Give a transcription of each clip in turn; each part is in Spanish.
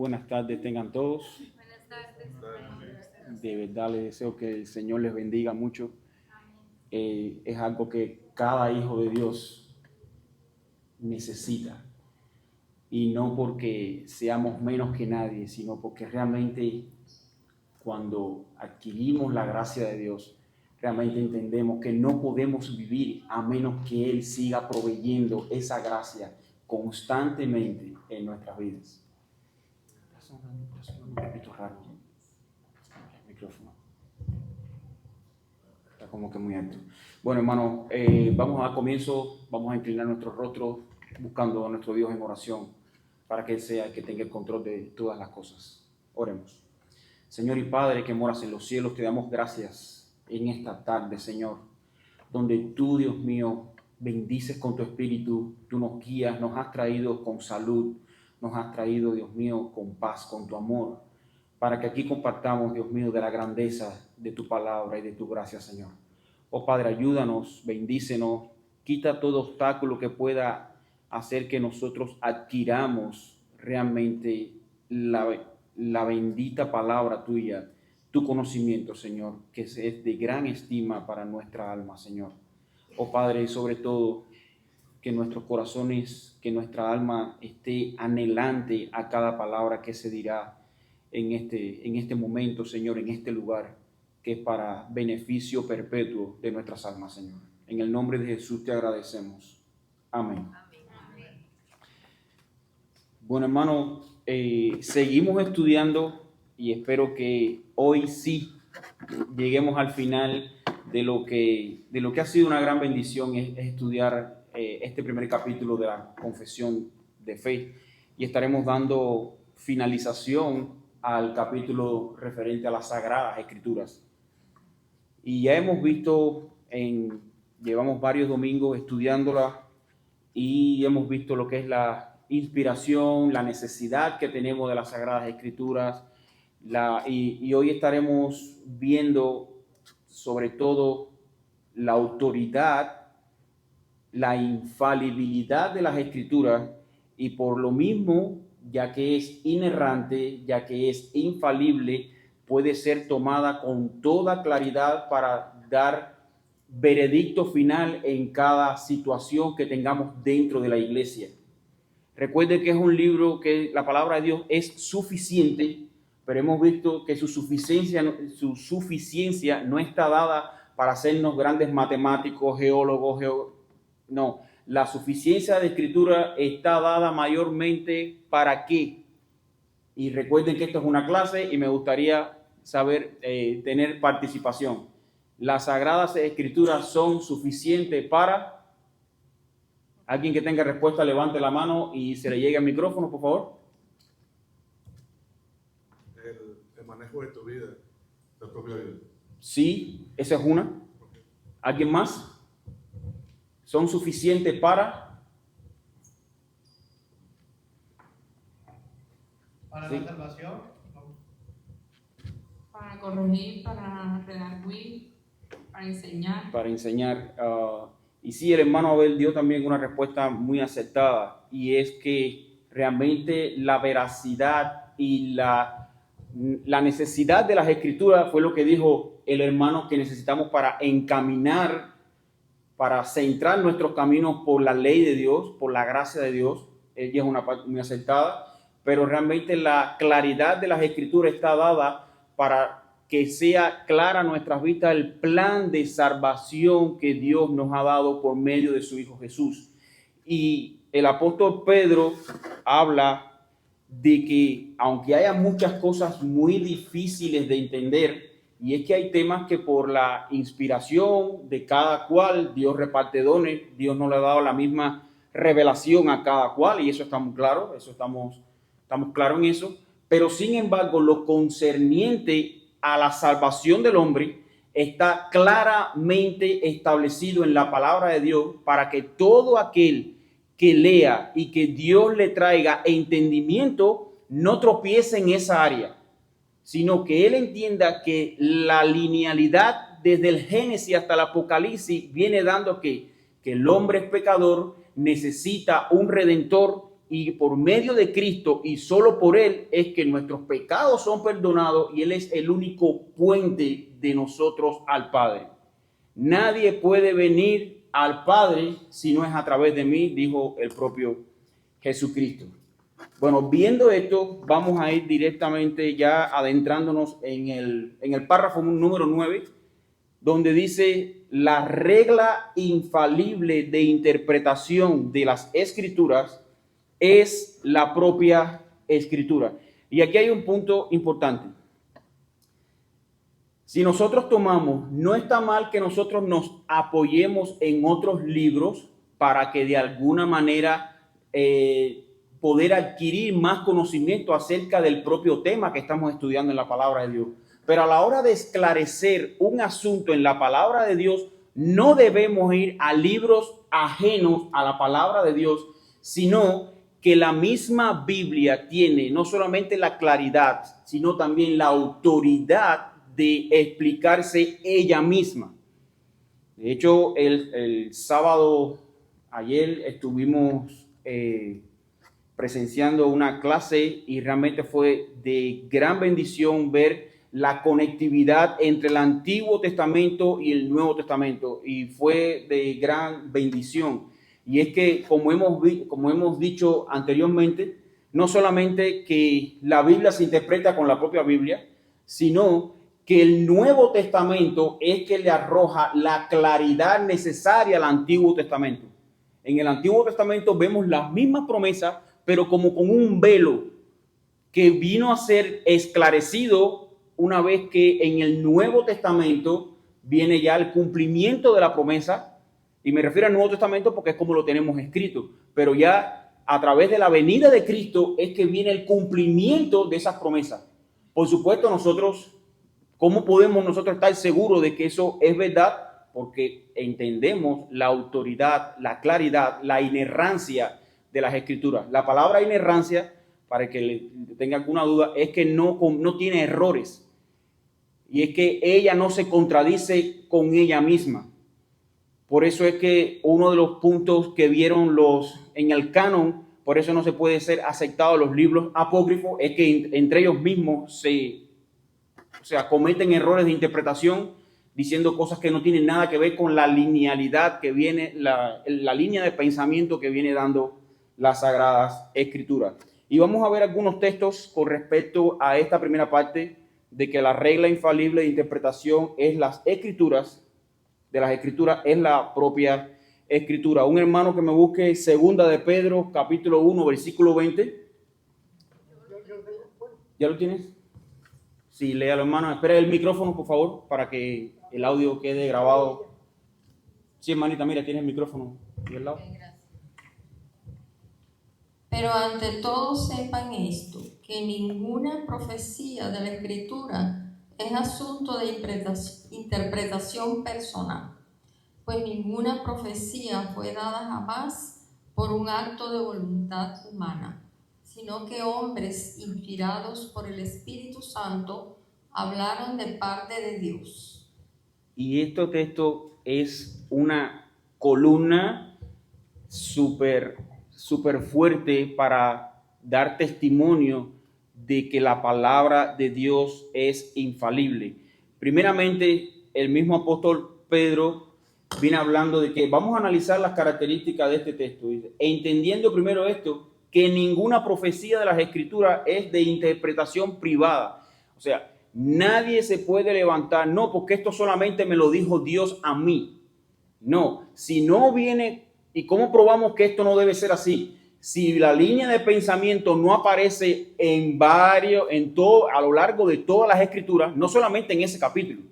Buenas tardes tengan todos. Buenas tardes. De verdad les deseo que el Señor les bendiga mucho. Es algo que cada hijo de Dios necesita. Y no porque seamos menos que nadie, sino porque realmente cuando adquirimos la gracia de Dios, realmente entendemos que no podemos vivir a menos que Él siga proveyendo esa gracia constantemente en nuestras vidas. Un poquito raro el micrófono. Está como que muy alto. Bueno, hermano, vamos a comienzo, vamos a inclinar nuestro rostro buscando a nuestro Dios en oración para que Él sea el que tenga el control de todas las cosas. Oremos. Señor y Padre que moras en los cielos, te damos gracias en esta tarde, Señor, donde tú, Dios mío, bendices con tu espíritu, tú nos guías, nos has traído con salud, nos has traído, Dios mío, con paz, con tu amor, para que aquí compartamos, Dios mío, de la grandeza de tu palabra y de tu gracia, Señor. Oh Padre, ayúdanos, bendícenos, quita todo obstáculo que pueda hacer que nosotros adquiramos realmente la bendita palabra tuya, tu conocimiento, Señor, que es de gran estima para nuestra alma, Señor. Oh Padre, sobre todo, que nuestros corazones, que nuestra alma esté anhelante a cada palabra que se dirá en este momento, Señor, en este lugar, que es para beneficio perpetuo de nuestras almas, Señor. En el nombre de Jesús te agradecemos. Amén. Bueno, hermano, seguimos estudiando y espero que hoy sí lleguemos al final de lo que ha sido una gran bendición, es estudiar este primer capítulo de la confesión de fe, y estaremos dando finalización al capítulo referente a las Sagradas Escrituras. Y ya hemos visto, llevamos varios domingos estudiándola y hemos visto lo que es la inspiración, la necesidad que tenemos de las Sagradas Escrituras, y hoy estaremos viendo sobre todo la autoridad, la infalibilidad de las Escrituras, y por lo mismo, ya que es inerrante, ya que es infalible, puede ser tomada con toda claridad para dar veredicto final en cada situación que tengamos dentro de la iglesia. Recuerde que es un libro que la palabra de Dios es suficiente, pero hemos visto que su suficiencia no está dada para hacernos grandes matemáticos, geólogos, no. La suficiencia de Escritura está dada mayormente ¿para qué? Y recuerden que esto es una clase y me gustaría saber, tener participación. Las Sagradas Escrituras son suficientes para... Alguien que tenga respuesta, levante la mano y se le llegue el micrófono, por favor. El manejo de tu vida, de tu propia vida. Sí, esa es una. ¿Alguien más? ¿Son suficientes para? Para sí. La salvación. Para corregir, para redarguir, para enseñar. Para enseñar. Y sí, el hermano Abel dio también una respuesta muy acertada, y es que realmente la veracidad y la necesidad de las Escrituras fue lo que dijo el hermano que necesitamos para encaminar, para centrar nuestros caminos por la ley de Dios, por la gracia de Dios. Ella es una parte muy acertada, pero realmente la claridad de las Escrituras está dada para que sea clara a nuestras vistas el plan de salvación que Dios nos ha dado por medio de su Hijo Jesús. Y el apóstol Pedro habla de que aunque haya muchas cosas muy difíciles de entender, y es que hay temas que por la inspiración de cada cual, Dios reparte dones, Dios no le ha dado la misma revelación a cada cual, y eso estamos claros, estamos claros en eso, pero sin embargo lo concerniente a la salvación del hombre está claramente establecido en la palabra de Dios para que todo aquel que lea y que Dios le traiga entendimiento no tropiece en esa área, sino que él entienda que la linealidad desde el Génesis hasta el Apocalipsis viene dando que el hombre es pecador, necesita un redentor y por medio de Cristo y solo por Él es que nuestros pecados son perdonados y Él es el único puente de nosotros al Padre. Nadie puede venir al Padre si no es a través de mí, dijo el propio Jesucristo. Bueno, viendo esto, vamos a ir directamente ya adentrándonos en el párrafo número 9, donde dice la regla infalible de interpretación de las Escrituras es la propia Escritura. Y aquí hay un punto importante. Si nosotros tomamos, no está mal que nosotros nos apoyemos en otros libros para que de alguna manera poder adquirir más conocimiento acerca del propio tema que estamos estudiando en la palabra de Dios. Pero a la hora de esclarecer un asunto en la palabra de Dios, no debemos ir a libros ajenos a la palabra de Dios, sino que la misma Biblia tiene no solamente la claridad, sino también la autoridad de explicarse ella misma. De hecho, el sábado, ayer estuvimos presenciando una clase y realmente fue de gran bendición ver la conectividad entre el Antiguo Testamento y el Nuevo Testamento, y fue de gran bendición. Y es que, como hemos dicho anteriormente, no solamente que la Biblia se interpreta con la propia Biblia, sino que el Nuevo Testamento es que le arroja la claridad necesaria al Antiguo Testamento. En el Antiguo Testamento vemos las mismas promesas, pero como con un velo que vino a ser esclarecido una vez que en el Nuevo Testamento viene ya el cumplimiento de la promesa. Y me refiero al Nuevo Testamento porque es como lo tenemos escrito, pero ya a través de la venida de Cristo es que viene el cumplimiento de esas promesas. Por supuesto, nosotros, ¿cómo podemos nosotros estar seguros de que eso es verdad? Porque entendemos la autoridad, la claridad, la inerrancia de las Escrituras. La palabra inerrancia, para que le tenga alguna duda, es que no tiene errores. Y es que ella no se contradice con ella misma. Por eso es que uno de los puntos que vieron en el canon, por eso no se puede ser aceptado los libros apócrifos, es que entre ellos mismos cometen errores de interpretación, diciendo cosas que no tienen nada que ver con la linealidad que viene, la línea de pensamiento que viene dando las Sagradas Escrituras. Y vamos a ver algunos textos con respecto a esta primera parte de que la regla infalible de interpretación es las Escrituras, de las Escrituras es la propia Escritura. Un hermano que me busque segunda de Pedro, capítulo 1, versículo 20. ¿Ya lo tienes? Sí, léalo, hermano. Espera el micrófono, por favor, para que el audio quede grabado. Sí, hermanita, mira, tienes el micrófono aquí al lado. Pero ante todo sepan esto, que ninguna profecía de la Escritura es asunto de interpretación personal, pues ninguna profecía fue dada jamás por un acto de voluntad humana, sino que hombres inspirados por el Espíritu Santo hablaron de parte de Dios. Y este texto es una columna súper fuerte para dar testimonio de que la palabra de Dios es infalible. Primeramente, el mismo apóstol Pedro viene hablando de que vamos a analizar las características de este texto. Entendiendo primero esto, que ninguna profecía de las Escrituras es de interpretación privada. O sea, nadie se puede levantar, no, porque esto solamente me lo dijo Dios a mí. No, si no viene, ¿y cómo probamos que esto no debe ser así? Si la línea de pensamiento no aparece a lo largo de todas las Escrituras, no solamente en ese capítulo,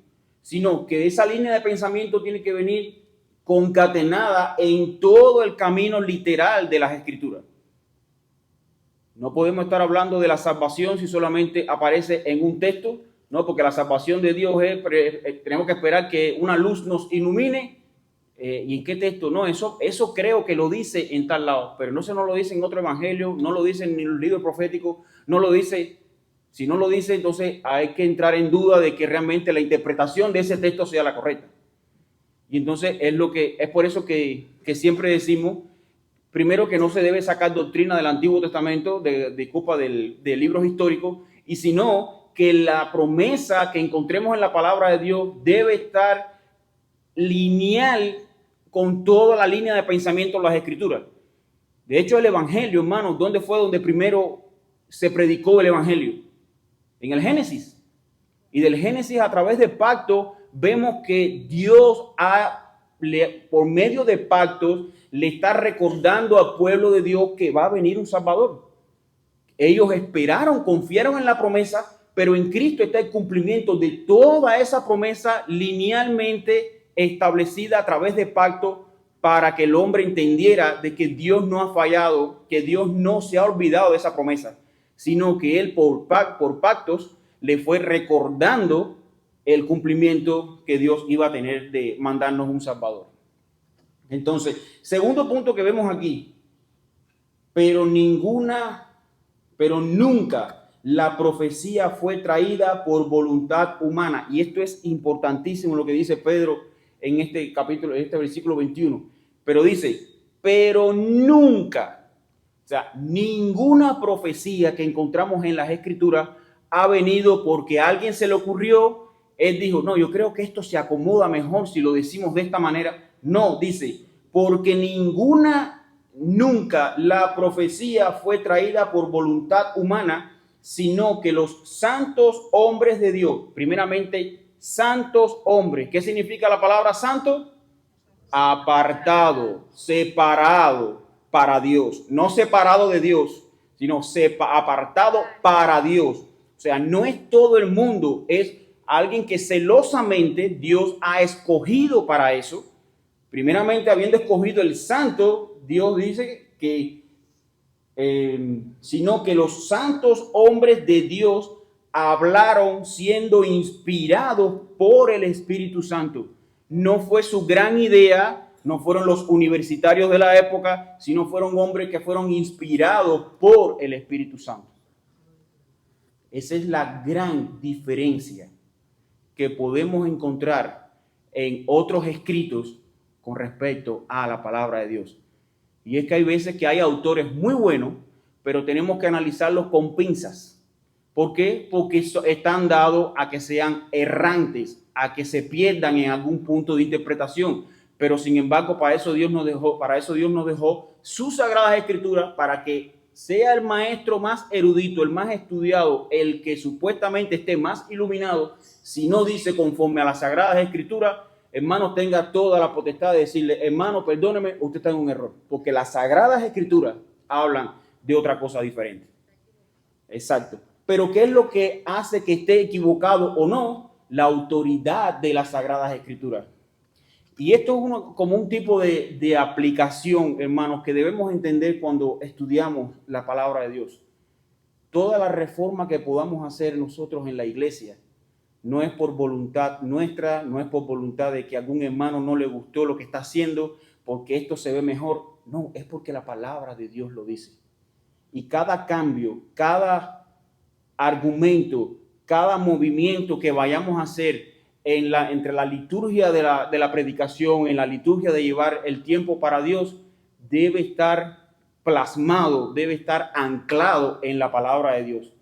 sino que esa línea de pensamiento tiene que venir concatenada en todo el camino literal de las Escrituras. No podemos estar hablando de la salvación si solamente aparece en un texto, no, porque la salvación de Dios tenemos que esperar que una luz nos ilumine. ¿Y en qué texto? No, eso creo que lo dice en tal lado, pero no se nos lo dice en otro evangelio, no lo dice en el libro profético, no lo dice. Si no lo dice, entonces hay que entrar en duda de que realmente la interpretación de ese texto sea la correcta. Y entonces es por eso que siempre decimos primero que no se debe sacar doctrina del Antiguo Testamento, de culpa de libros históricos, y sino que la promesa que encontremos en la palabra de Dios debe estar lineal con toda la línea de pensamiento de las Escrituras. De hecho, el Evangelio, hermanos, ¿dónde fue donde primero se predicó el Evangelio? En el Génesis. Y del Génesis, a través del pacto, vemos que Dios por medio de pactos le está recordando al pueblo de Dios que va a venir un Salvador. Ellos esperaron, confiaron en la promesa, pero en Cristo está el cumplimiento de toda esa promesa linealmente establecida a través de pacto, para que el hombre entendiera de que Dios no ha fallado, que Dios no se ha olvidado de esa promesa, sino que Él por pactos le fue recordando el cumplimiento que Dios iba a tener de mandarnos un Salvador. Entonces, segundo punto que vemos aquí, pero nunca la profecía fue traída por voluntad humana. Y esto es importantísimo lo que dice Pedro en este capítulo, en este versículo 21. Pero dice, pero nunca, o sea, ninguna profecía que encontramos en las Escrituras ha venido porque a alguien se le ocurrió. Él dijo, no, yo creo que esto se acomoda mejor si lo decimos de esta manera. No, dice, porque nunca la profecía fue traída por voluntad humana, sino que los santos hombres de Dios, primeramente santos hombres. ¿Qué significa la palabra santo? Apartado, separado para Dios. No separado de Dios, sino apartado para Dios. O sea, no es todo el mundo, es alguien que celosamente Dios ha escogido para eso. Primeramente, habiendo escogido el santo, Dios dice que sino que los santos hombres de Dios hablaron siendo inspirados por el Espíritu Santo. No fue su gran idea, no fueron los universitarios de la época, sino fueron hombres que fueron inspirados por el Espíritu Santo. Esa es la gran diferencia que podemos encontrar en otros escritos con respecto a la palabra de Dios. Y es que hay veces que hay autores muy buenos, pero tenemos que analizarlos con pinzas. ¿Por qué? Porque están dados a que sean errantes, a que se pierdan en algún punto de interpretación. Pero sin embargo, para eso Dios nos dejó sus sagradas escrituras, para que sea el maestro más erudito, el más estudiado, el que supuestamente esté más iluminado, si no dice conforme a las sagradas escrituras, hermano, tenga toda la potestad de decirle, hermano, perdóneme, usted está en un error, porque las sagradas escrituras hablan de otra cosa diferente. Exacto. Pero ¿qué es lo que hace que esté equivocado o no? La autoridad de las sagradas escrituras. Y esto es como un tipo de aplicación, hermanos, que debemos entender cuando estudiamos la palabra de Dios. Toda la reforma que podamos hacer nosotros en la iglesia no es por voluntad nuestra, no es por voluntad de que a algún hermano no le gustó lo que está haciendo, porque esto se ve mejor. No, es porque la palabra de Dios lo dice. Y cada cambio, cada argumento, cada movimiento que vayamos a hacer entre la liturgia de la predicación, en la liturgia de llevar el tiempo para Dios, debe estar plasmado, debe estar anclado en la palabra de Dios.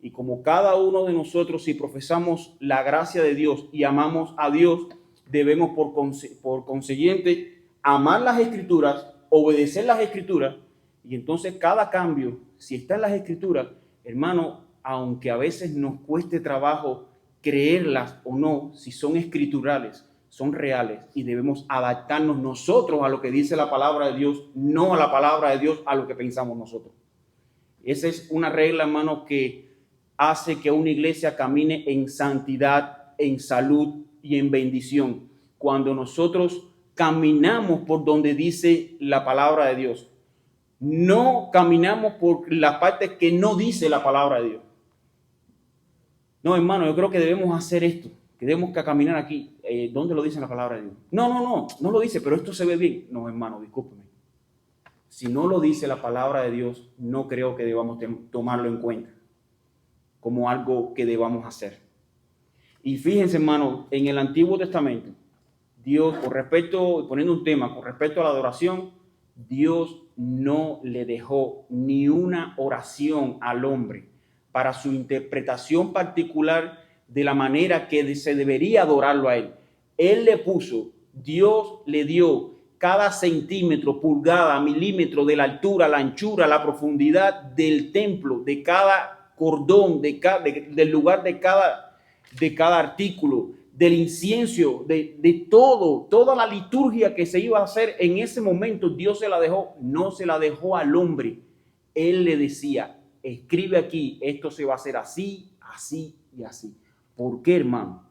Y como cada uno de nosotros, si profesamos la gracia de Dios y amamos a Dios, debemos por consiguiente amar las Escrituras, obedecer las Escrituras. Y entonces cada cambio, si está en las Escrituras, hermano, aunque a veces nos cueste trabajo creerlas o no, si son escriturales, son reales, y debemos adaptarnos nosotros a lo que dice la palabra de Dios, no a la palabra de Dios a lo que pensamos nosotros. Esa es una regla, hermano, que hace que una iglesia camine en santidad, en salud y en bendición. Cuando nosotros caminamos por donde dice la palabra de Dios, no caminamos por la parte que no dice la palabra de Dios. No, hermano, yo creo que debemos hacer esto, que debemos caminar aquí. ¿Dónde lo dice la palabra de Dios? No lo dice, pero esto se ve bien. No, hermano, discúlpeme. Si no lo dice la palabra de Dios, no creo que debamos tomarlo en cuenta como algo que debamos hacer. Y fíjense, hermano, en el Antiguo Testamento, Dios, poniendo un tema, con respecto a la adoración, Dios no le dejó ni una oración al hombre para su interpretación particular de la manera que se debería adorarlo a él. Él le puso, Dios le dio cada centímetro, pulgada, milímetro de la altura, la anchura, la profundidad del templo, de cada cordón, del lugar de cada artículo, del incienso, de todo, toda la liturgia que se iba a hacer en ese momento. Dios se la dejó, no se la dejó al hombre. Él le decía, escribe aquí, esto se va a hacer así, así y así. ¿Por qué, hermano?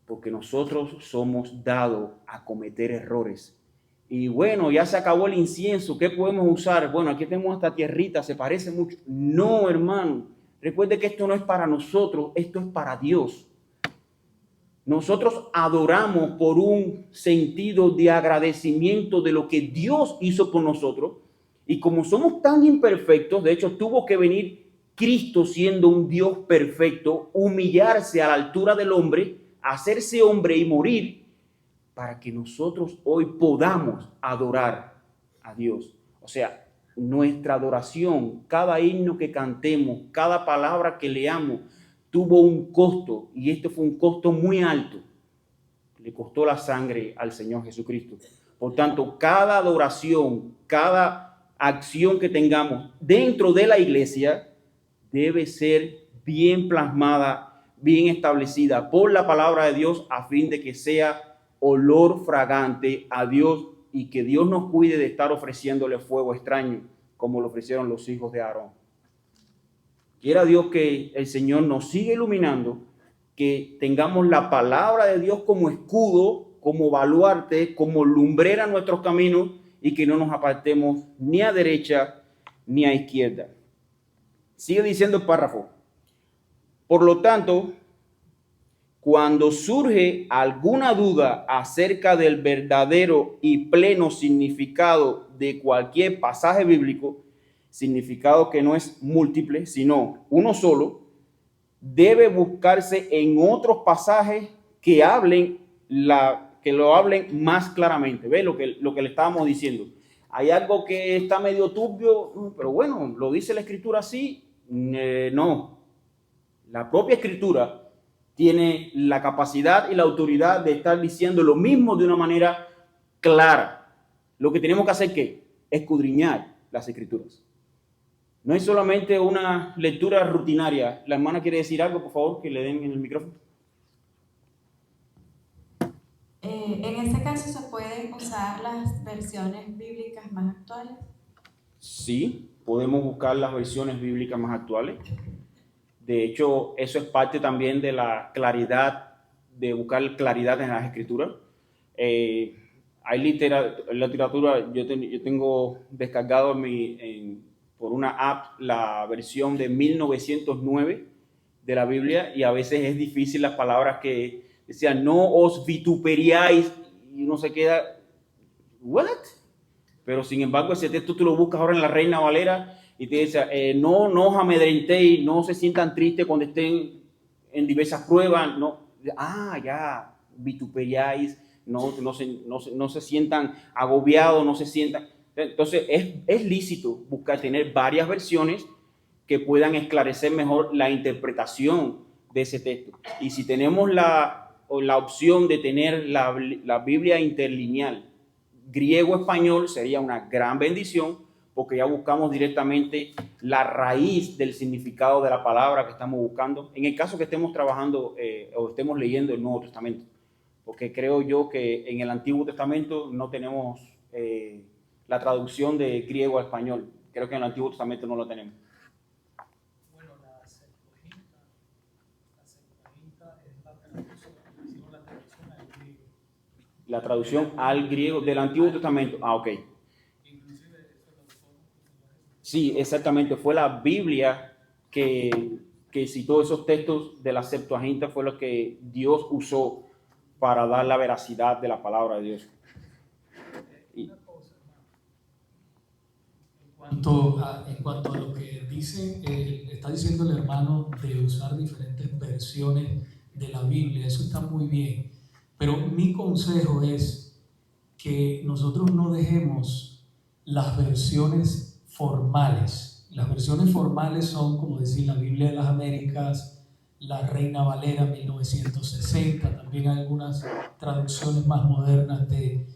Porque nosotros somos dados a cometer errores. Y bueno, ya se acabó el incienso, ¿qué podemos usar? Bueno, aquí tenemos esta tierrita, se parece mucho. No, hermano, recuerde que esto no es para nosotros, esto es para Dios. Nosotros adoramos por un sentido de agradecimiento de lo que Dios hizo por nosotros. Y como somos tan imperfectos, de hecho tuvo que venir Cristo siendo un Dios perfecto, humillarse a la altura del hombre, hacerse hombre y morir para que nosotros hoy podamos adorar a Dios. O sea, nuestra adoración, cada himno que cantemos, cada palabra que leamos, tuvo un costo, y este fue un costo muy alto. Le costó la sangre al Señor Jesucristo. Por tanto, cada adoración, cada acción que tengamos dentro de la iglesia debe ser bien plasmada, bien establecida por la palabra de Dios, a fin de que sea olor fragante a Dios y que Dios nos cuide de estar ofreciéndole fuego extraño como lo ofrecieron los hijos de Aarón. Quiera Dios que el Señor nos siga iluminando, que tengamos la palabra de Dios como escudo, como baluarte, como lumbrera en nuestros caminos, y que no nos apartemos ni a derecha ni a izquierda. Sigue diciendo el párrafo. Por lo tanto, cuando surge alguna duda acerca del verdadero y pleno significado de cualquier pasaje bíblico, significado que no es múltiple, sino uno solo, debe buscarse en otros pasajes que lo hablen más claramente. ¿Ve lo que le estábamos diciendo? Hay algo que está medio turbio, pero bueno, ¿lo dice la Escritura así? No. La propia Escritura tiene la capacidad y la autoridad de estar diciendo lo mismo de una manera clara. Lo que tenemos que hacer, ¿qué? Escudriñar las Escrituras. No es solamente una lectura rutinaria. La hermana quiere decir algo, por favor, que le den en el micrófono. En ese caso, ¿se pueden usar las versiones bíblicas más actuales? Sí, podemos buscar las versiones bíblicas más actuales. De hecho, eso es parte también de la claridad, de buscar claridad en las Escrituras. Hay literatura, yo tengo descargado por una app la versión de 1909 de la Biblia, y a veces es difícil las palabras que decían, no os vituperiáis, y uno se queda, ¿what? Pero sin embargo, ese texto tú lo buscas ahora en la Reina Valera y te dice, no os amedrentéis, no se sientan tristes cuando estén en diversas pruebas, no, ya, vituperiáis, no se sientan agobiados, no se sientan. Entonces es lícito tener varias versiones que puedan esclarecer mejor la interpretación de ese texto. Y si tenemos la opción de tener la Biblia interlineal griego-español, sería una gran bendición, porque ya buscamos directamente la raíz del significado de la palabra que estamos buscando, en el caso que estemos trabajando o estemos leyendo el Nuevo Testamento, porque creo yo que en el Antiguo Testamento no tenemos la traducción de griego a español. Creo que en el Antiguo Testamento no lo tenemos. Bueno, la Septuaginta es la traducción al griego. La traducción al griego del Antiguo Testamento. Ok. Inclusive eso lo usó. Sí, exactamente. Fue la Biblia que citó esos textos de la Septuaginta, fue lo que Dios usó para dar la veracidad de la palabra de Dios. Una cosa, hermano. En cuanto a lo que está diciendo el hermano de usar diferentes versiones de la Biblia, eso está muy bien. Pero mi consejo es que nosotros no dejemos las versiones formales. Las versiones formales son, como decir, la Biblia de las Américas, la Reina Valera 1960, también hay algunas traducciones más modernas de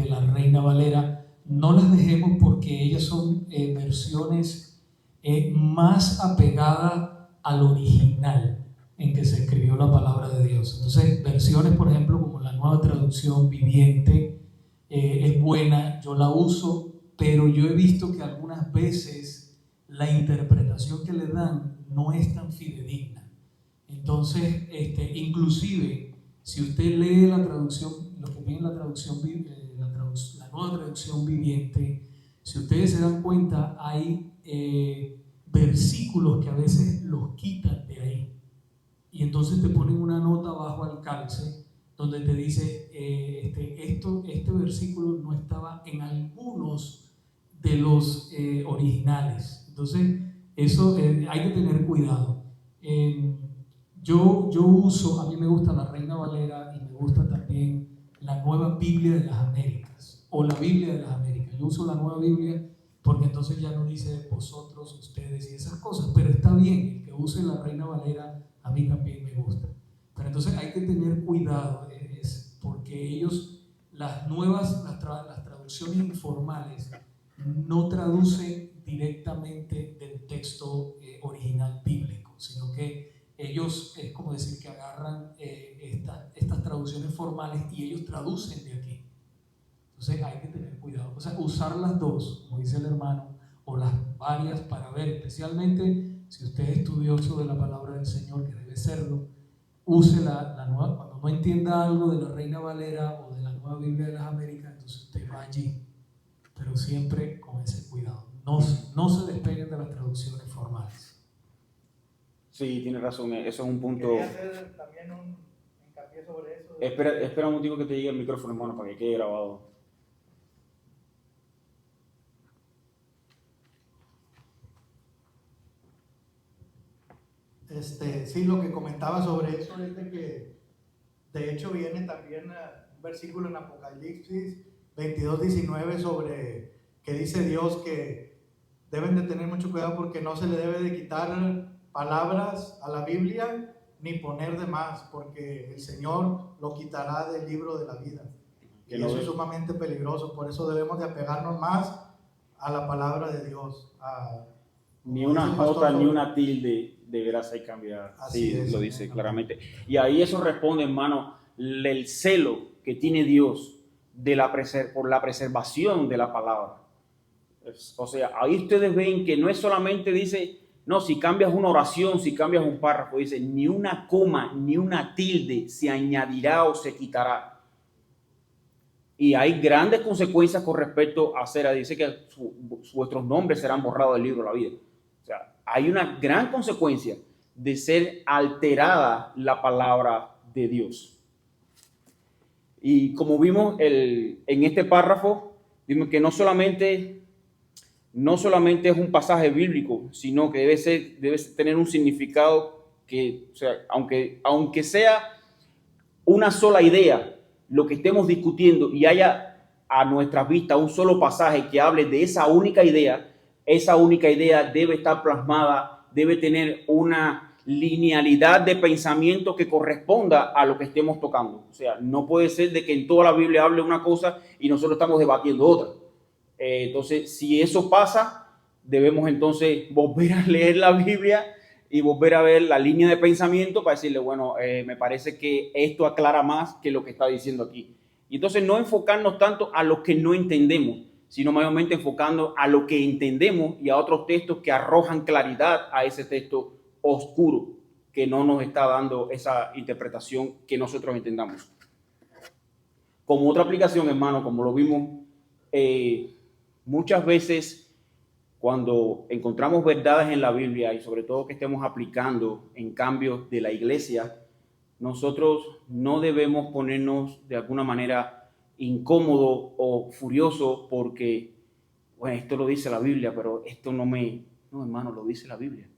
la Reina Valera. No las dejemos porque ellas son versiones más apegadas al original en que se escribió la palabra de Dios. Entonces, versiones, por ejemplo, como la Nueva Traducción Viviente, es buena, yo la uso, pero yo he visto que algunas veces la interpretación que le dan no es tan fidedigna. Entonces, inclusive, si usted lee la traducción, los que tienen la traducción, la Nueva Traducción Viviente, si ustedes se dan cuenta, hay versículos que a veces los quitan de ahí. Y entonces te ponen una nota bajo al calce donde te dice este versículo no estaba en algunos de los originales. Entonces eso hay que tener cuidado. Yo uso, a mí me gusta la Reina Valera y me gusta también la Nueva Biblia de las Américas o la Biblia de las Américas. Yo uso la Nueva Biblia porque entonces ya no dice vosotros, ustedes y esas cosas, pero está bien, el que use la Reina Valera a mí también me gusta. Pero entonces hay que tener cuidado, porque ellos, las traducciones informales no traducen directamente del texto original bíblico, sino que ellos, es como decir que agarran estas traducciones formales y ellos traducen de aquí. Entonces hay que tener cuidado, o sea, usar las dos, como dice el hermano, o las varias para ver, especialmente si usted es estudioso de la palabra del Señor, que debe serlo, use la nueva, cuando no entienda algo de la Reina Valera o de la Nueva Biblia de las Américas, entonces usted va allí, pero siempre con ese cuidado. No se despeguen de las traducciones formales. Sí, tiene razón, eso es un punto. Quería hacer también un hincapié sobre eso. Espera un motivo que te llegue el micrófono, hermano, para que quede grabado. Sí, lo que comentaba sobre eso es de que de hecho viene también un versículo en Apocalipsis 22:19 sobre que dice Dios que deben de tener mucho cuidado porque no se le debe de quitar palabras a la Biblia ni poner de más, porque el Señor lo quitará del libro de la vida. Y eso es sumamente peligroso, por eso debemos de apegarnos más a la palabra de Dios. Ni una jota ni una tilde deberás cambiar. Así Sí, es, lo dice claramente. Y ahí eso responde, hermano, el celo que tiene Dios por la preservación de la palabra. O sea, ahí ustedes ven que no es solamente dice, no, si cambias una oración, si cambias un párrafo, dice, ni una coma, ni una tilde se añadirá o se quitará. Y hay grandes consecuencias con respecto a hacer, dice que vuestros nombres serán borrados del libro de la vida. O sea, hay una gran consecuencia de ser alterada la palabra de Dios. Y como vimos en este párrafo, vimos que no solamente es un pasaje bíblico, sino que debe tener un significado que, o sea, aunque sea una sola idea, lo que estemos discutiendo y haya a nuestra vista un solo pasaje que hable de esa única idea debe estar plasmada, debe tener una linealidad de pensamiento que corresponda a lo que estemos tocando. O sea, no puede ser de que en toda la Biblia hable una cosa y nosotros estamos debatiendo otra. Entonces, si eso pasa, debemos entonces volver a leer la Biblia y volver a ver la línea de pensamiento para decirle, bueno, me parece que esto aclara más que lo que está diciendo aquí. Y entonces no enfocarnos tanto a lo que no entendemos, sino mayormente enfocando a lo que entendemos y a otros textos que arrojan claridad a ese texto oscuro que no nos está dando esa interpretación que nosotros entendamos. Como otra aplicación, hermano, como lo vimos, muchas veces cuando encontramos verdades en la Biblia y sobre todo que estemos aplicando en cambios de la iglesia, nosotros no debemos ponernos de alguna manera incómodo o furioso porque, bueno, esto lo dice la Biblia, pero esto no, hermano, lo dice la Biblia.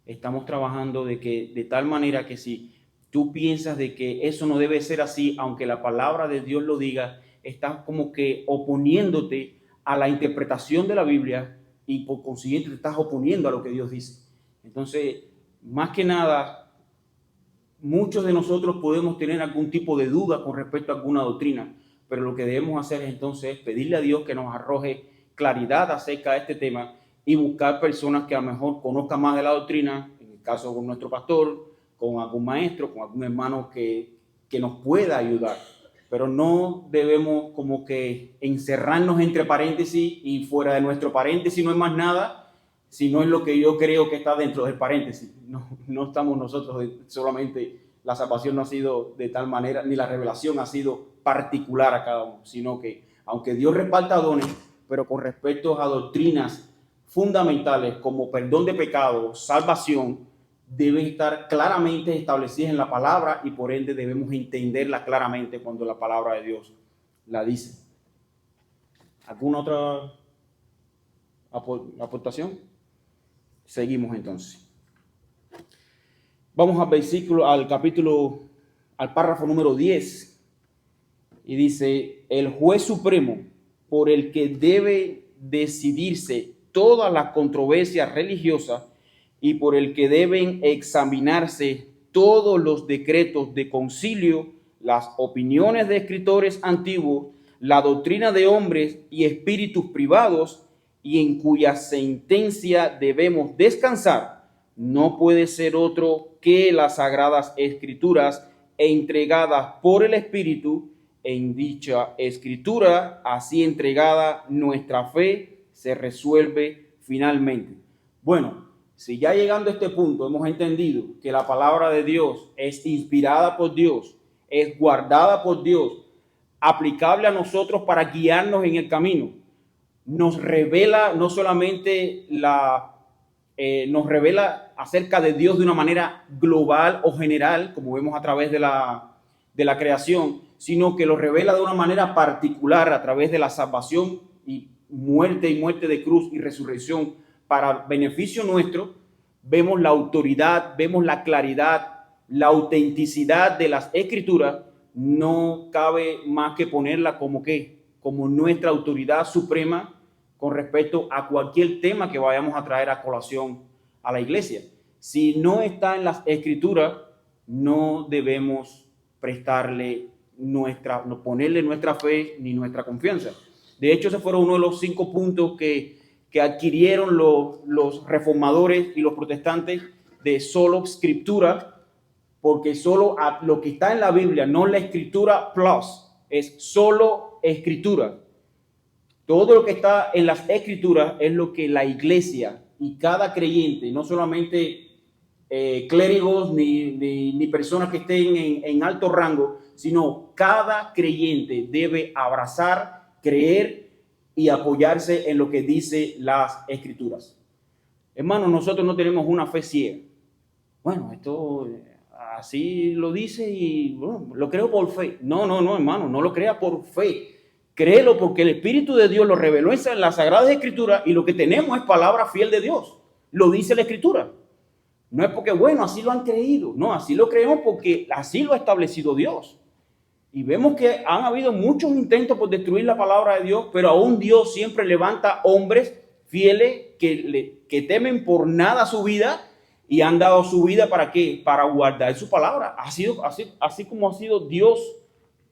Estamos trabajando de tal manera que si tú piensas de que eso no debe ser así, aunque la palabra de Dios lo diga, estás como que oponiéndote a la interpretación de la Biblia y por consiguiente te estás oponiendo a lo que Dios dice. Entonces, más que nada, muchos de nosotros podemos tener algún tipo de duda con respecto a alguna doctrina, pero lo que debemos hacer es entonces pedirle a Dios que nos arroje claridad acerca de este tema y buscar personas que a lo mejor conozcan más de la doctrina, en el caso con nuestro pastor, con algún maestro, con algún hermano que nos pueda ayudar. Pero no debemos como que encerrarnos entre paréntesis y fuera de nuestro paréntesis no es más nada, sino es lo que yo creo que está dentro del paréntesis. No estamos nosotros solamente, la salvación no ha sido de tal manera, ni la revelación ha sido particular a cada uno, sino que aunque Dios reparta dones, pero con respecto a doctrinas fundamentales como perdón de pecados, salvación, deben estar claramente establecidas en la palabra y por ende debemos entenderla claramente cuando la palabra de Dios la dice. ¿Alguna otra aportación? Seguimos entonces. Vamos al párrafo número 10 y dice: el juez supremo por el que debe decidirse todas las controversias religiosas y por el que deben examinarse todos los decretos de concilio, las opiniones de escritores antiguos, la doctrina de hombres y espíritus privados, y en cuya sentencia debemos descansar, no puede ser otro que las sagradas escrituras entregadas por el Espíritu. En dicha escritura, así entregada, nuestra fe se resuelve finalmente. Bueno, si ya llegando a este punto hemos entendido que la palabra de Dios es inspirada por Dios, es guardada por Dios, aplicable a nosotros para guiarnos en el camino, nos revela no solamente nos revela acerca de Dios de una manera global o general, como vemos a través de la creación, sino que lo revela de una manera particular a través de la salvación y muerte de cruz y resurrección para beneficio nuestro. Vemos la autoridad, vemos la claridad, la autenticidad de las escrituras. No cabe más que ponerla como nuestra autoridad suprema con respecto a cualquier tema que vayamos a traer a colación a la iglesia. Si no está en las escrituras, no debemos ponerle nuestra fe ni nuestra confianza. De hecho, ese fueron uno de los 5 puntos que adquirieron los reformadores y los protestantes de solo escritura, porque solo lo que está en la Biblia, no la escritura plus, es solo escritura. Todo lo que está en las escrituras es lo que la iglesia y cada creyente, no solamente clérigos ni personas que estén en alto rango, sino cada creyente debe abrazar, creer y apoyarse en lo que dice las escrituras. Hermanos, nosotros no tenemos una fe ciega. Bueno, esto así lo dice y bueno, lo creo por fe. No, hermano, no lo crea por fe. Créelo porque el Espíritu de Dios lo reveló en las Sagradas Escrituras y lo que tenemos es palabra fiel de Dios. Lo dice la Escritura. No es porque, bueno, así lo han creído. No, así lo creemos porque así lo ha establecido Dios. Y vemos que han habido muchos intentos por destruir la palabra de Dios, pero aún Dios siempre levanta hombres fieles que temen por nada su vida y han dado su vida ¿para qué? Para guardar su palabra. Ha sido así como ha sido Dios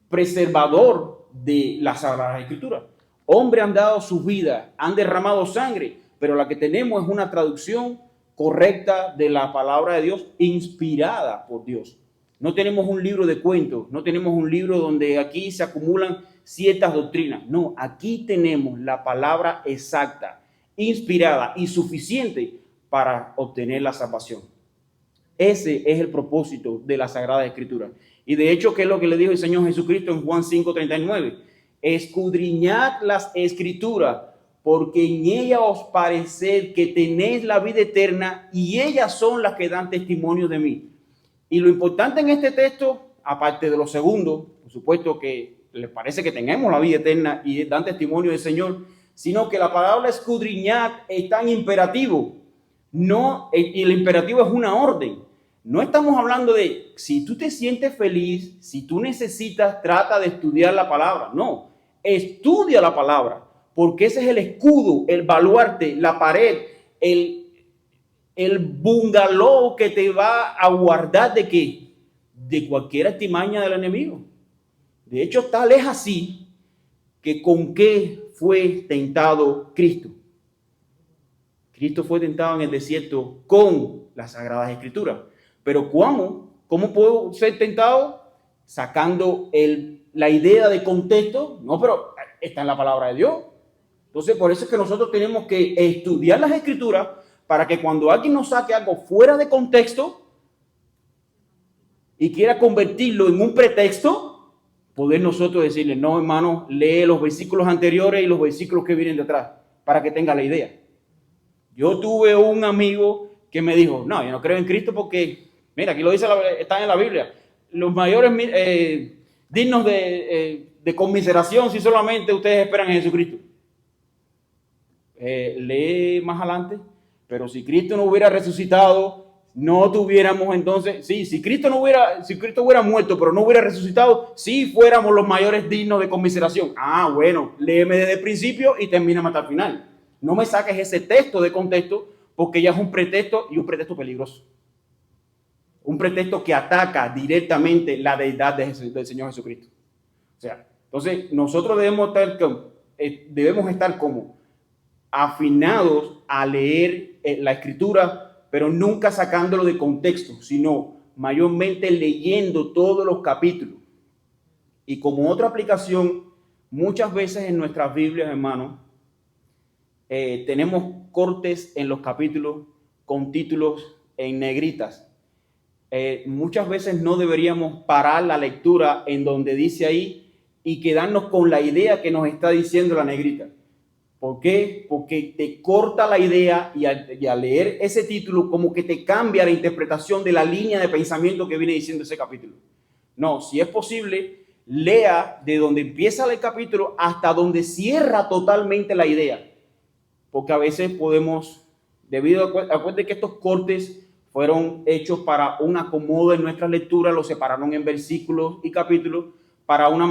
preservador de la Sagrada Escritura. Hombres han dado su vida, han derramado sangre, pero la que tenemos es una traducción correcta de la palabra de Dios, inspirada por Dios. No tenemos un libro de cuentos, no tenemos un libro donde aquí se acumulan ciertas doctrinas. No, aquí tenemos la palabra exacta, inspirada y suficiente para obtener la salvación. Ese es el propósito de la Sagrada Escritura. Y de hecho, ¿qué es lo que le dijo el Señor Jesucristo en Juan 5:39? Escudriñad las Escrituras, porque en ellas os parece que tenéis la vida eterna y ellas son las que dan testimonio de mí. Y lo importante en este texto, aparte de lo segundo, por supuesto que les parece que tenemos la vida eterna y dan testimonio del Señor, sino que la palabra escudriñad está en imperativo. No, y el imperativo es una orden. No estamos hablando de si tú te sientes feliz, si tú necesitas, trata de estudiar la palabra. No, estudia la palabra, porque ese es el escudo, el baluarte, la pared, el bungalow que te va a guardar ¿de qué? De cualquier artimaña del enemigo. De hecho, tal es así que con qué fue tentado Cristo. Cristo fue tentado en el desierto con las Sagradas Escrituras. Pero ¿cómo puedo ser tentado? Sacando la idea de contexto. No, pero está en la palabra de Dios. Entonces, por eso es que nosotros tenemos que estudiar las Escrituras para que cuando alguien nos saque algo fuera de contexto y quiera convertirlo en un pretexto, poder nosotros decirle, no, hermano, lee los versículos anteriores y los versículos que vienen detrás para que tenga la idea. Yo tuve un amigo que me dijo, no, yo no creo en Cristo porque, mira, aquí lo dice, está en la Biblia, los mayores dignos de conmiseración si solamente ustedes esperan en Jesucristo. Lee más adelante, pero si Cristo no hubiera resucitado, no tuviéramos entonces, sí, si Cristo hubiera muerto, pero no hubiera resucitado, sí fuéramos los mayores dignos de conmiseración. Ah, bueno, léeme desde el principio y termíname hasta el final. No me saques ese texto de contexto porque ya es un pretexto y un pretexto peligroso. Un pretexto que ataca directamente la deidad del Señor Jesucristo. O sea, entonces nosotros debemos estar como afinados a leer la Escritura, pero nunca sacándolo de contexto, sino mayormente leyendo todos los capítulos. Y como otra aplicación, muchas veces en nuestras Biblias, hermanos, tenemos cortes en los capítulos con títulos en negritas. Muchas veces no deberíamos parar la lectura en donde dice ahí y quedarnos con la idea que nos está diciendo la negrita. ¿Por qué? Porque te corta la idea y al leer ese título como que te cambia la interpretación de la línea de pensamiento que viene diciendo ese capítulo. No, si es posible, lea de donde empieza el capítulo hasta donde cierra totalmente la idea. Porque a veces podemos, acuérdense que estos cortes fueron hechos para un acomodo en nuestra lectura, los separaron en versículos y capítulos para un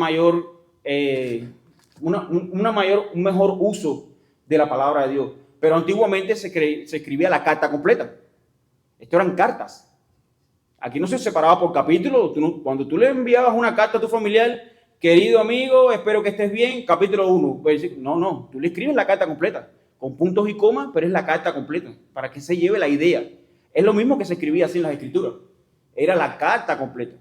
mejor uso de la palabra de Dios. Pero antiguamente se escribía la carta completa. Esto eran cartas. Aquí no se separaba por capítulo. Cuando tú le enviabas una carta a tu familiar, querido amigo, espero que estés bien, capítulo 1. No, tú le escribes la carta completa, con puntos y comas, pero es la carta completa, para que se lleve la idea. Es lo mismo que se escribía así en las Escrituras. Era la carta completa.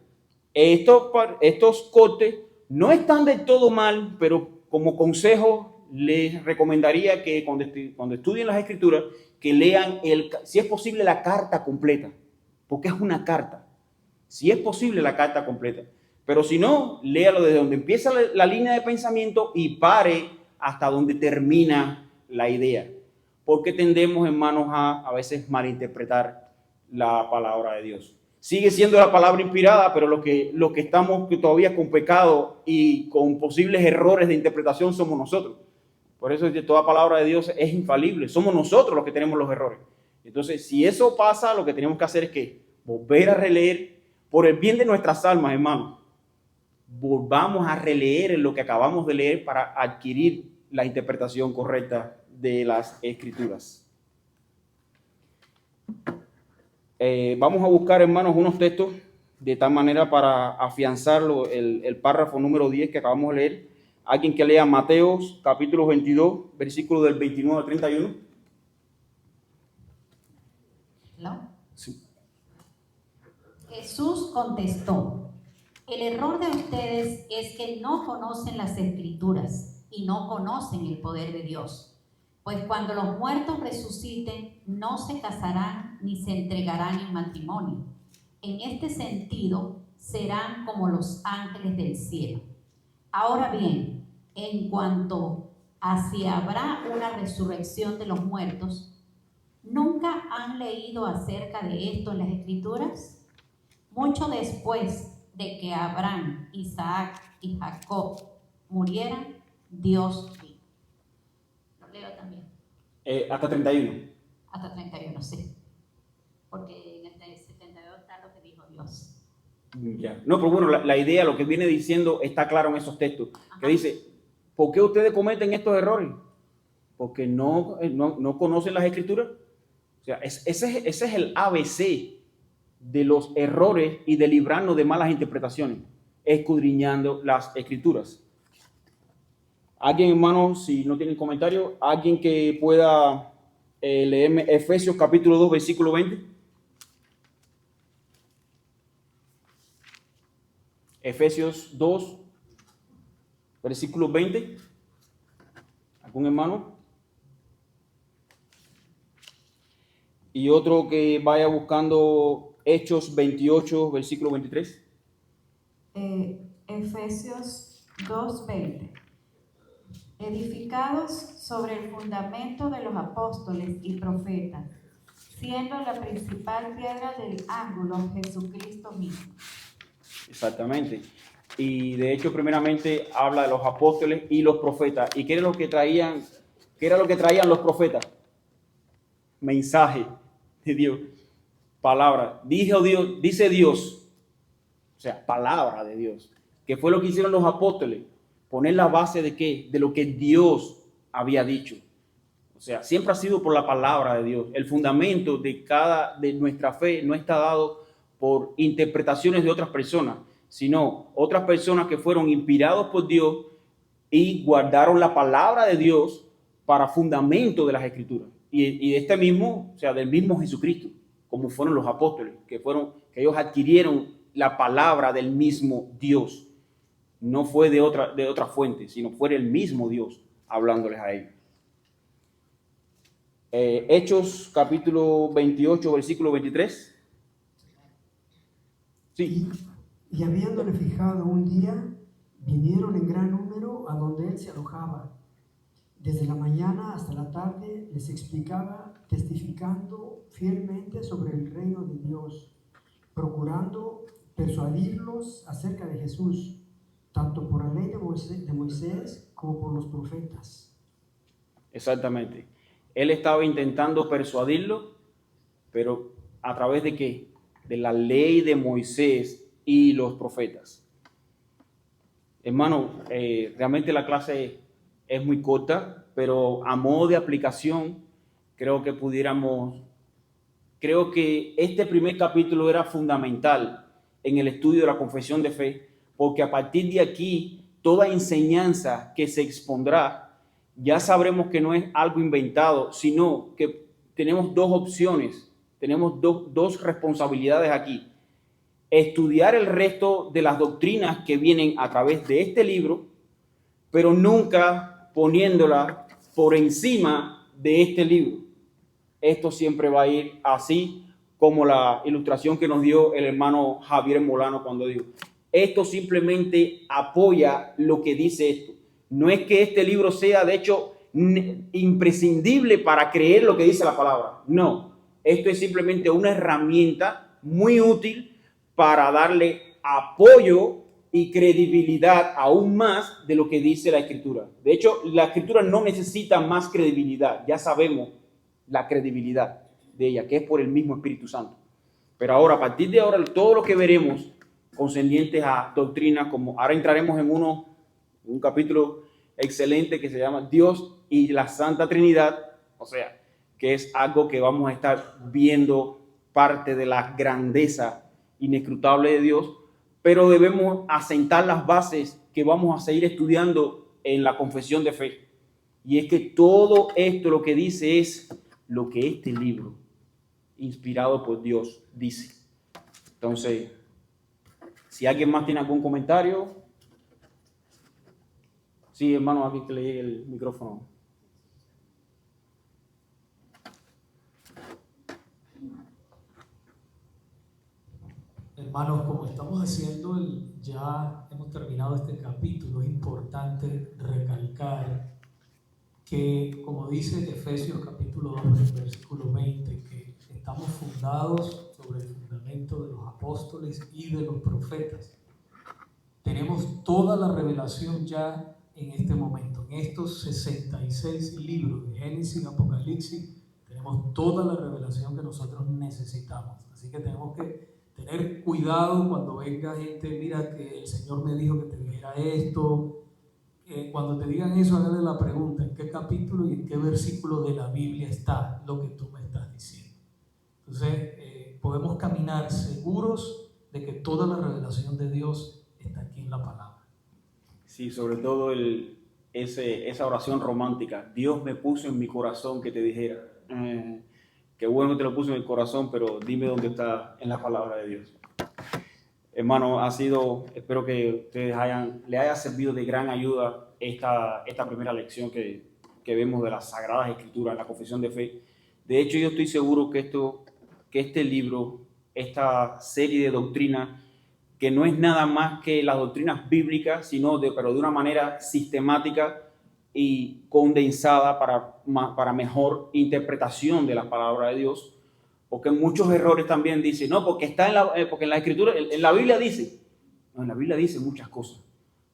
Estos cortes no están del todo mal, pero como consejo les recomendaría que cuando estudien las Escrituras, que lean, si es posible, la carta completa, porque es una carta. Si es posible, la carta completa. Pero si no, léalo desde donde empieza la línea de pensamiento y pare hasta donde termina la idea. Porque tendemos, hermanos, a veces malinterpretar la palabra de Dios. Sigue siendo la palabra inspirada, pero los que estamos todavía con pecado y con posibles errores de interpretación somos nosotros. Por eso toda palabra de Dios es infalible. Somos nosotros los que tenemos los errores. Entonces, si eso pasa, lo que tenemos que hacer es que volver a releer por el bien de nuestras almas, hermanos. Volvamos a releer lo que acabamos de leer para adquirir la interpretación correcta de las Escrituras. Vamos a buscar, hermanos, unos textos de tal manera para afianzarlo, el párrafo número 10 que acabamos de leer. Alguien que lea Mateos capítulo 22, versículos del 29 al 31. ¿No? Sí. Jesús contestó: el error de ustedes es que no conocen las Escrituras y no conocen el poder de Dios. Pues cuando los muertos resuciten, no se casarán ni se entregarán en matrimonio. En este sentido, serán como los ángeles del cielo. Ahora bien, en cuanto a si habrá una resurrección de los muertos, ¿nunca han leído acerca de esto en las Escrituras? Mucho después de que Abraham, Isaac y Jacob murieran, Dios vino. Lo leo también. Hasta 31. Hasta 31, sí. Porque en el 72 está lo que dijo Dios. Ya. No, pero bueno, la idea, lo que viene diciendo, está claro en esos textos. Ajá. Que dice, ¿por qué ustedes cometen estos errores? porque no conocen las Escrituras. O sea, ese es el ABC de los errores y de librarnos de malas interpretaciones, escudriñando las Escrituras. Alguien, hermano, si no tienen comentario, alguien que pueda leerme Efesios capítulo 2, versículo 20. Efesios 2, versículo 20. ¿Algún hermano? Y otro que vaya buscando Hechos 28, versículo 23. Efesios 2:20. Edificados sobre el fundamento de los apóstoles y profetas, siendo la principal piedra del ángulo Jesucristo mismo. Exactamente. Y de hecho, primeramente habla de los apóstoles y los profetas. ¿Y qué era lo que traían? ¿Qué era lo que traían los profetas? Mensaje de Dios, palabra. Dice Dios, o sea, palabra de Dios. ¿Qué fue lo que hicieron los apóstoles? Poner la base de ¿qué? De lo que Dios había dicho. O sea, siempre ha sido por la palabra de Dios. El fundamento de nuestra fe no está dado por interpretaciones de otras personas, sino otras personas que fueron inspirados por Dios y guardaron la palabra de Dios para fundamento de las Escrituras. Y de este mismo, o sea, del mismo Jesucristo, como fueron los apóstoles, que ellos adquirieron la palabra del mismo Dios. No fue de otra fuente, sino fue el mismo Dios hablándoles a ellos. Hechos capítulo 28, versículo 23. Sí. Y habiéndole fijado un día, vinieron en gran número a donde él se alojaba. Desde la mañana hasta la tarde les explicaba, testificando fielmente sobre el reino de Dios, procurando persuadirlos acerca de Jesús, tanto por la ley de Moisés como por los profetas. Exactamente. Él estaba intentando persuadirlo, pero ¿a través de qué? De la ley de Moisés y los profetas. Hermano, realmente la clase es muy corta, pero a modo de aplicación creo que este primer capítulo era fundamental en el estudio de la confesión de fe, porque a partir de aquí toda enseñanza que se expondrá ya sabremos que no es algo inventado, sino que tenemos dos opciones, tenemos dos responsabilidades aquí. Estudiar el resto de las doctrinas que vienen a través de este libro, pero nunca poniéndola por encima de este libro. Esto siempre va a ir así como la ilustración que nos dio el hermano Javier Molano cuando dijo, esto simplemente apoya lo que dice esto. No es que este libro sea, de hecho, imprescindible para creer lo que dice la palabra. No, esto es simplemente una herramienta muy útil para darle apoyo y credibilidad aún más de lo que dice la Escritura. De hecho, la Escritura no necesita más credibilidad. Ya sabemos la credibilidad de ella, que es por el mismo Espíritu Santo. Pero ahora, a partir de ahora, todo lo que veremos concernientes a doctrinas, como ahora entraremos en un capítulo excelente que se llama Dios y la Santa Trinidad, o sea, que es algo que vamos a estar viendo parte de la grandeza inescrutable de Dios, pero debemos asentar las bases que vamos a seguir estudiando en la confesión de fe. Y es que todo esto lo que dice es lo que este libro, inspirado por Dios, dice. Entonces, si alguien más tiene algún comentario. Sí, hermano, aquí que le llegue el micrófono. Hermanos, como estamos haciendo, ya hemos terminado este capítulo, es importante recalcar que, como dice Efesios capítulo 2, versículo 20, que estamos fundados sobre el fundamento de los apóstoles y de los profetas. Tenemos toda la revelación ya en este momento, en estos 66 libros de Génesis y Apocalipsis, tenemos toda la revelación que nosotros necesitamos. Así que tenemos que tener cuidado cuando venga gente, mira que el Señor me dijo que te dijera esto. cuando te digan eso, hágale la pregunta: ¿en qué capítulo y en qué versículo de la Biblia está lo que tú me estás diciendo? Entonces, podemos caminar seguros de que toda la revelación de Dios está aquí en la palabra. Sí, sobre todo esa oración romántica. Dios me puso en mi corazón que te dijera. Qué bueno que te lo puso en el corazón, pero dime dónde está en la palabra de Dios. Hermano, espero que ustedes le haya servido de gran ayuda esta primera lección que vemos de las Sagradas Escrituras, la confesión de fe. De hecho, yo estoy seguro que este libro, esta serie de doctrinas, que no es nada más que las doctrinas bíblicas, pero de una manera sistemática y condensada para mejor interpretación de la palabra de Dios, porque muchos errores también dicen, no, porque porque en la Escritura, en la Biblia dice, no, en la Biblia dice muchas cosas,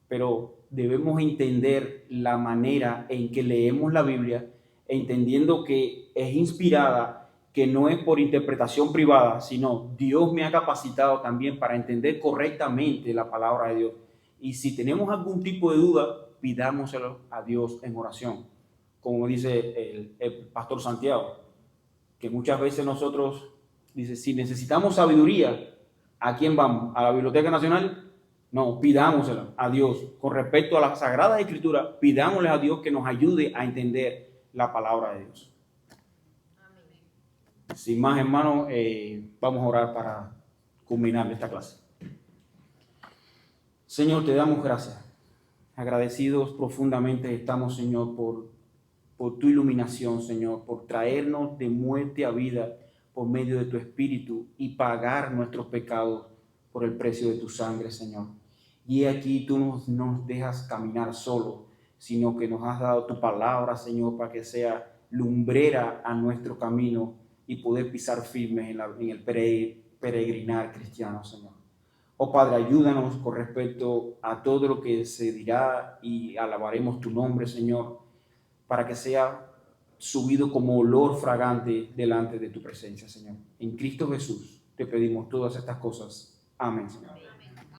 pero debemos entender la manera en que leemos la Biblia, entendiendo que es inspirada, que no es por interpretación privada, sino Dios me ha capacitado también para entender correctamente la palabra de Dios. Y si tenemos algún tipo de duda, pidámoselo a Dios en oración, como dice el pastor Santiago, que muchas veces nosotros, dice, si necesitamos sabiduría, ¿a quién vamos? ¿A la Biblioteca Nacional? No, pidámosela a Dios. Con respecto a las Sagradas Escrituras, pidámosle a Dios que nos ayude a entender la palabra de Dios. Sin más, hermanos, vamos a orar para culminar esta clase. Señor, te damos gracias. Agradecidos profundamente estamos, Señor, por tu iluminación, Señor, por traernos de muerte a vida por medio de tu Espíritu y pagar nuestros pecados por el precio de tu sangre, Señor. Y aquí tú nos dejas caminar solo, sino que nos has dado tu palabra, Señor, para que sea lumbrera a nuestro camino y poder pisar firmes en el peregrinar cristiano, Señor. Oh Padre, ayúdanos con respecto a todo lo que se dirá y alabaremos tu nombre, Señor, para que sea subido como olor fragante delante de tu presencia, Señor. En Cristo Jesús te pedimos todas estas cosas. Amén, Señor.